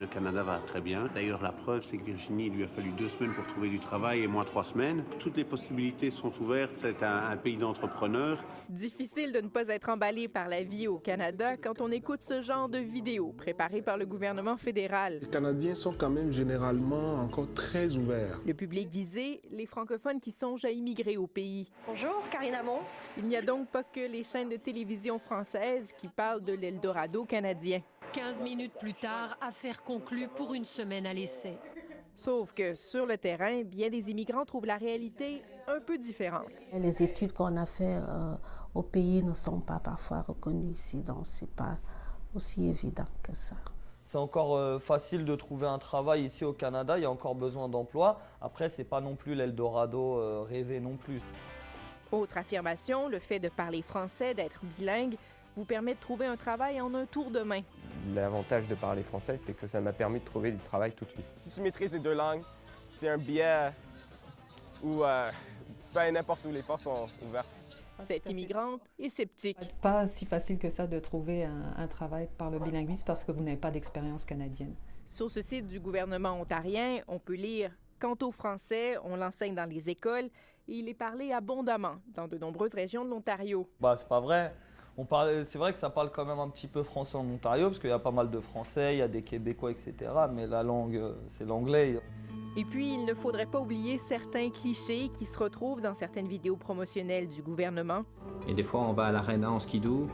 Le Canada va très bien. D'ailleurs, la preuve, c'est que Virginie, il lui a fallu 2 semaines pour trouver du travail et moi 3 semaines. Toutes les possibilités sont ouvertes. C'est un pays d'entrepreneurs. Difficile de ne pas être emballé par la vie au Canada quand on écoute ce genre de vidéos préparées par le gouvernement fédéral. Les Canadiens sont quand même généralement encore très ouverts. Le public visé, les francophones qui songent à immigrer au pays. Bonjour, Karine Hamon. Il n'y a donc pas que les chaînes de télévision françaises qui parlent de l'Eldorado canadien. 15 minutes plus tard, affaire conclue pour une semaine à l'essai. Sauf que sur le terrain, bien des immigrants trouvent la réalité un peu différente. Les études qu'on a faites au pays ne sont pas parfois reconnues ici, donc c'est pas aussi évident que ça. C'est encore facile de trouver un travail ici au Canada, il y a encore besoin d'emploi. Après, c'est pas non plus l'Eldorado rêvé non plus. Autre affirmation, le fait de parler français, d'être bilingue, vous permet de trouver un travail en un tour de main. L'avantage de parler français, c'est que ça m'a permis de trouver du travail tout de suite. Si tu maîtrises les 2 langues, c'est un billet où tu peux aller n'importe où, les portes sont ouvertes. Cette immigrante est sceptique. Pas si facile que ça de trouver un travail par le bilinguisme parce que vous n'avez pas d'expérience canadienne. Sur ce site du gouvernement ontarien, on peut lire « Quant au français, on l'enseigne dans les écoles et il est parlé abondamment dans de nombreuses régions de l'Ontario. » C'est pas vrai. C'est vrai que ça parle quand même un petit peu français en Ontario, parce qu'il y a pas mal de Français, il y a des Québécois, etc. Mais la langue, c'est l'anglais. Et puis, il ne faudrait pas oublier certains clichés qui se retrouvent dans certaines vidéos promotionnelles du gouvernement. Et des fois, on va à l'aréna en skidoo,